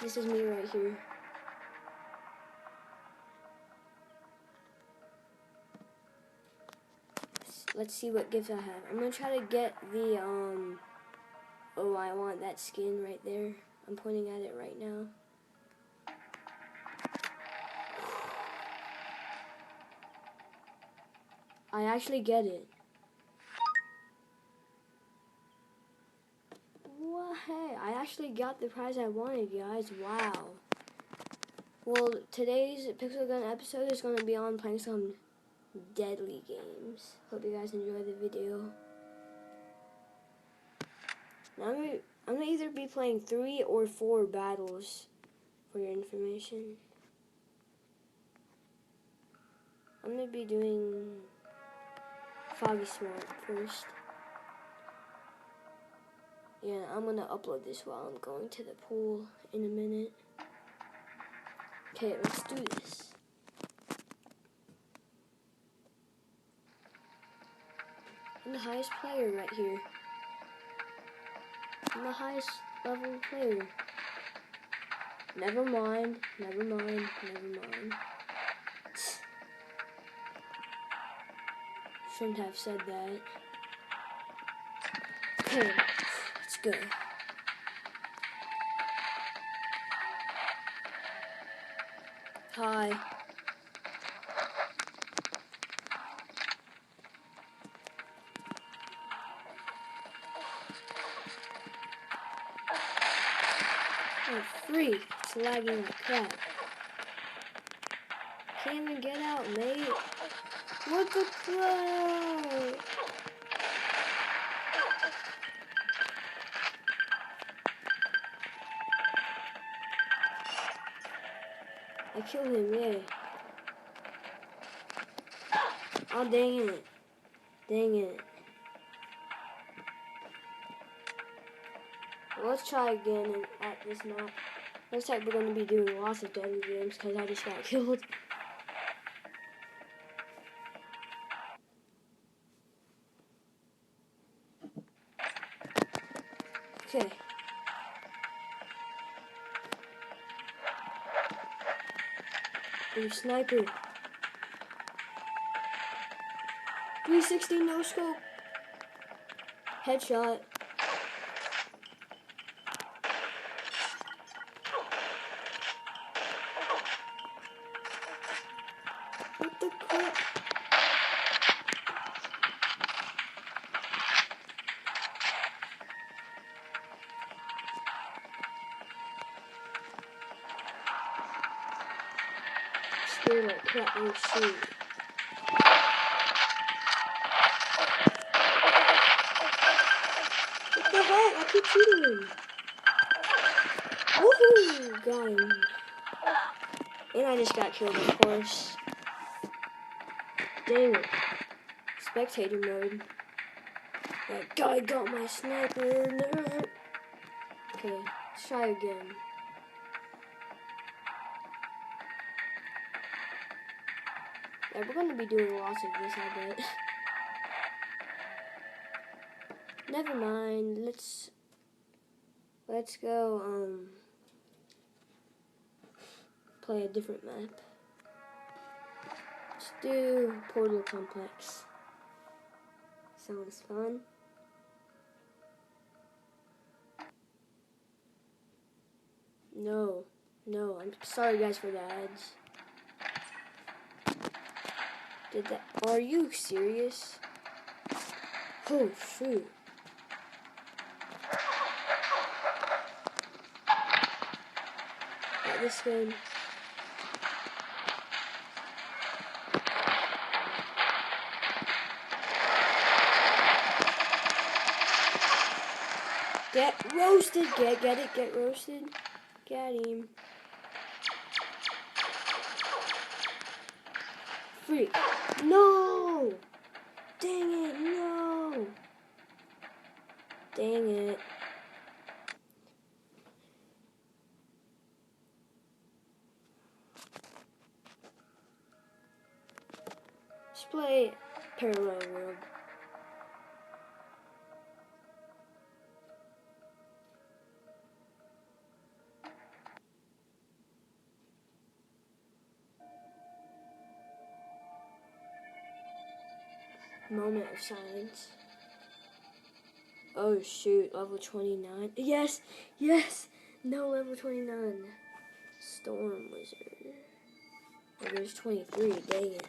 This is me right here. Let's see what gifts I have. I'm gonna try to get the oh, I want that skin right there. I'm pointing at it right now. I actually get it. What? Hey, I actually got the prize I wanted, guys. Wow. Well, today's Pixel Gun episode is gonna be on playing some deadly games. Hope you guys enjoy the video. Now I'm gonna either be playing 3 or 4 battles for your information. I'm gonna be doing Foggy Swamp first. Yeah, I'm gonna upload this while I'm going to the pool in a minute. Okay, let's do this. I'm the highest player right here. I'm the highest level player. Never mind, never mind, never mind. Shouldn't have said that. Okay, let's go. Hi. Oh, free. It's lagging like crap. Can't even get out, mate. What the crap? I killed him, yay. Oh, dang it. Dang it. Well, let's try again at this map. Looks like we're going to be doing lots of deadly games because I just got killed. Okay. Ooh, sniper. 360 no scope. Headshot. What the crap? Scared like crap. Oh shoot. What the heck? I keep shooting him. Woohoo! Got him. And I just got killed, of course. Dang it. Spectator mode. That guy got my sniper. No. Okay, let's try again. Yeah, we're gonna be doing lots of this, I bet. Never mind. Let's go play a different map. Let's do Portal Complex. Sounds fun. No, I'm sorry guys for the ads. Are you serious? Oh shoot. Got this game. Get roasted, get roasted. Got him. Freak. No! Dang it, no! Dang it. Let's play Parallel World. Moment of silence. Oh shoot, level 29. Yes! Yes! No, level 29. Storm Wizard. Oh, there's 23, dang it.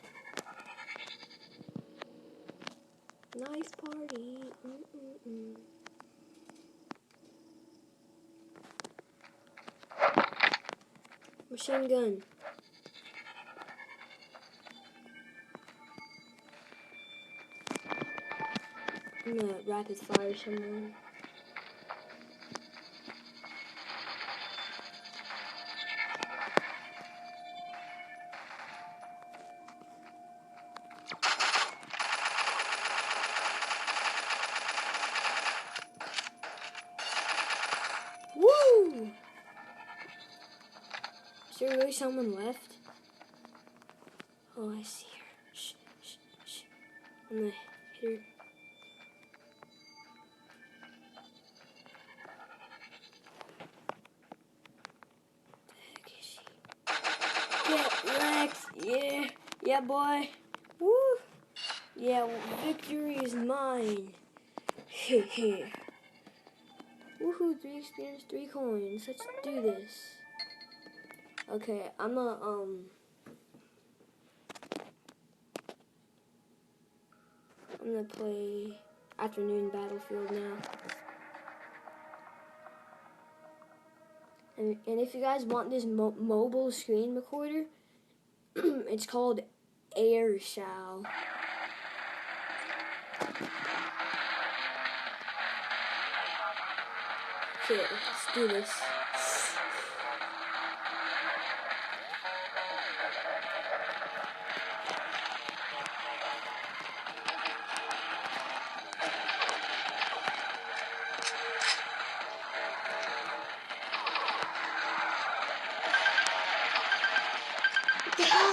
Nice party. Machine gun. I'm gonna rapid fire someone. Woo! Is there really someone left? Oh, I see her. Shh, shh, shh. I'm gonna hit her. Get wrecked! Yeah! Yeah, boy! Woo! Yeah, victory is mine! Heh heh. Woohoo! 3 experience, 3 coins. Let's do this. Okay, I'm gonna play Afternoon Battlefield now. And if you guys want this mobile screen recorder, it's called AirShal. Okay, let's do this.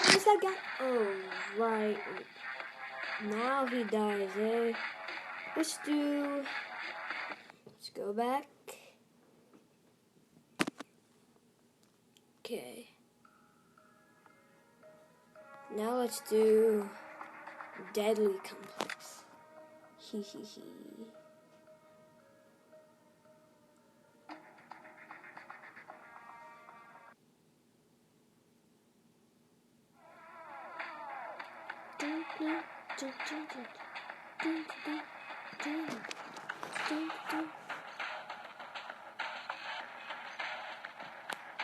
Where's that guy? Oh, right. Now he dies, eh? Let's go back. Okay. Now let's do Deadly Complex. Hee hee hee.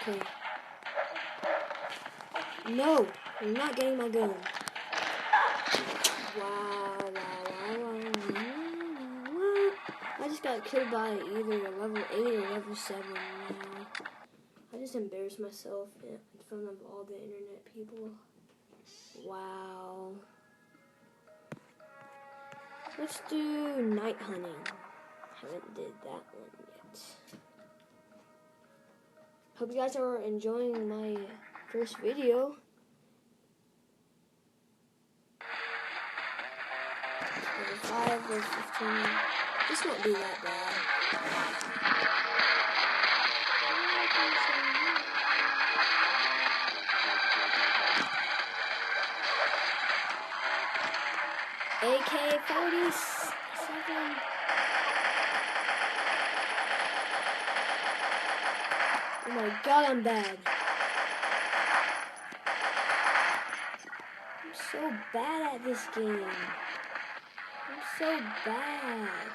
Okay. No, I'm not getting my gun. Wow. I just got killed by either a level 8 or level 7. Wow. I just embarrassed myself in front of all the internet people. Wow. Let's do night hunting. Haven't did that one yet. Hope you guys are enjoying my first video. Level 5, level 15. This won't be that bad. AK-47. Oh my god, I'm bad. I'm so bad at this game. I'm so bad.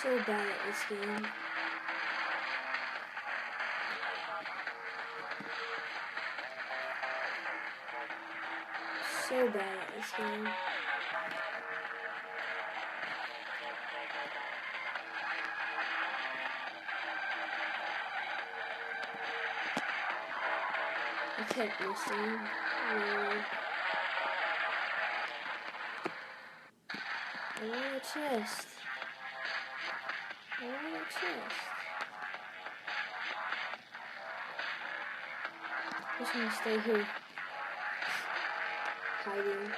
So bad at this game. So bad at this game. I kept missing. I want a chest. I want a chest. I'm just gonna stay here. Hiding.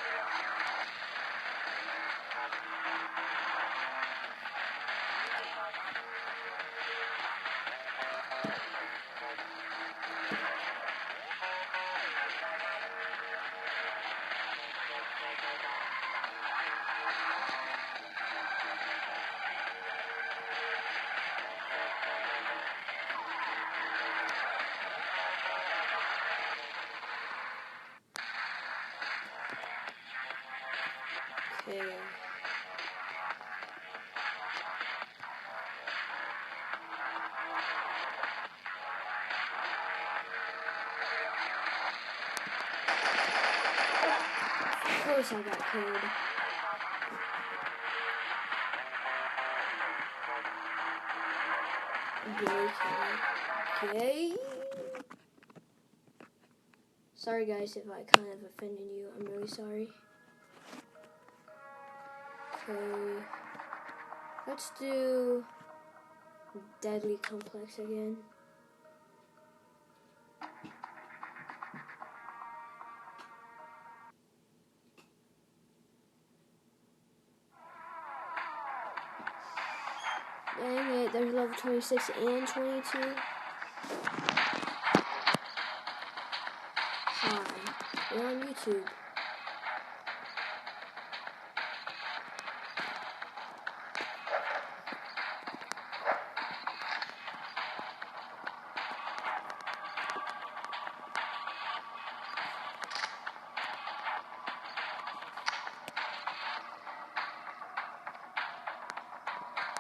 course I got killed. Okay. Sorry guys if I kind of offended you. I'm really sorry. Okay. Let's do Deadly Complex again. Dang it, there's level 26 and 22. Hi, we're on YouTube.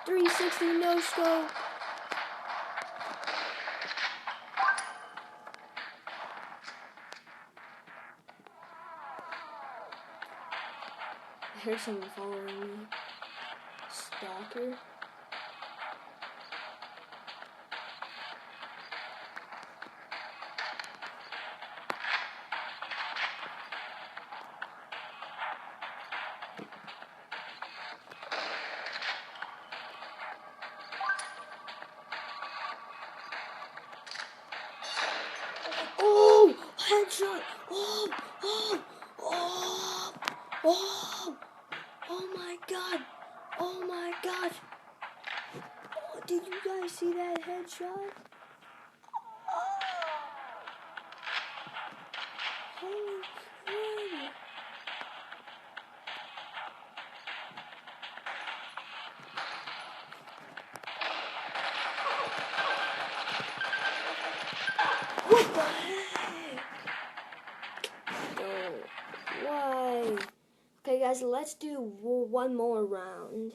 .360 no scope. I heard someone following me. Stalker. Oh, headshot! Oh, oh, oh, oh, oh my god! Oh my god! Oh, did you guys see that headshot? Oh, holy crap! What the heck? Oh, why? Okay guys, let's do one more round.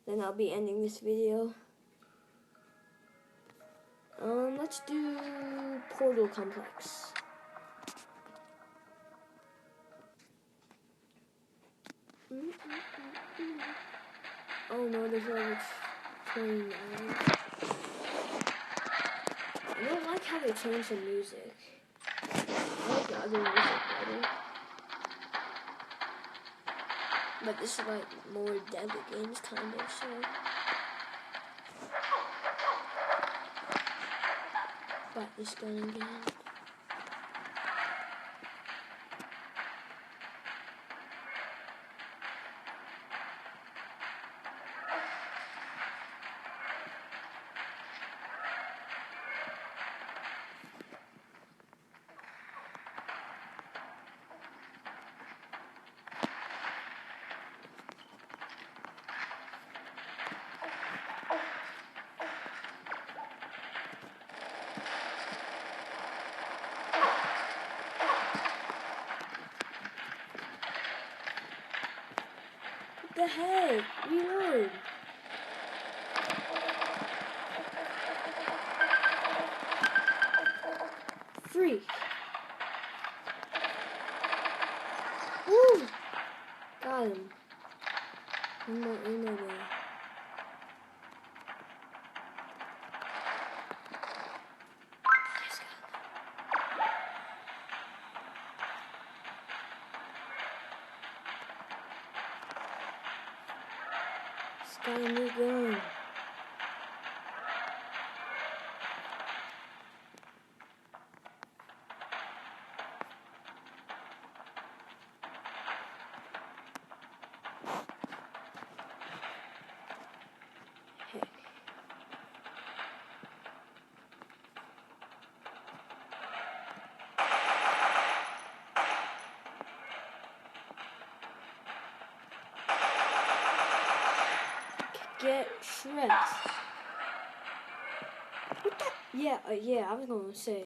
Then I'll be ending this video. Let's do Portal Complex. Oh no, there's level 29. I don't like how they changed the music. I like the other music better. But this is like more Deadly Games kind of, so. Got this gun again. What the heck? Reload. Freak. Woo! Got him. One more ammo there. Yes, got a new gun. Heck. Get shredded. What the? Yeah, I was gonna say.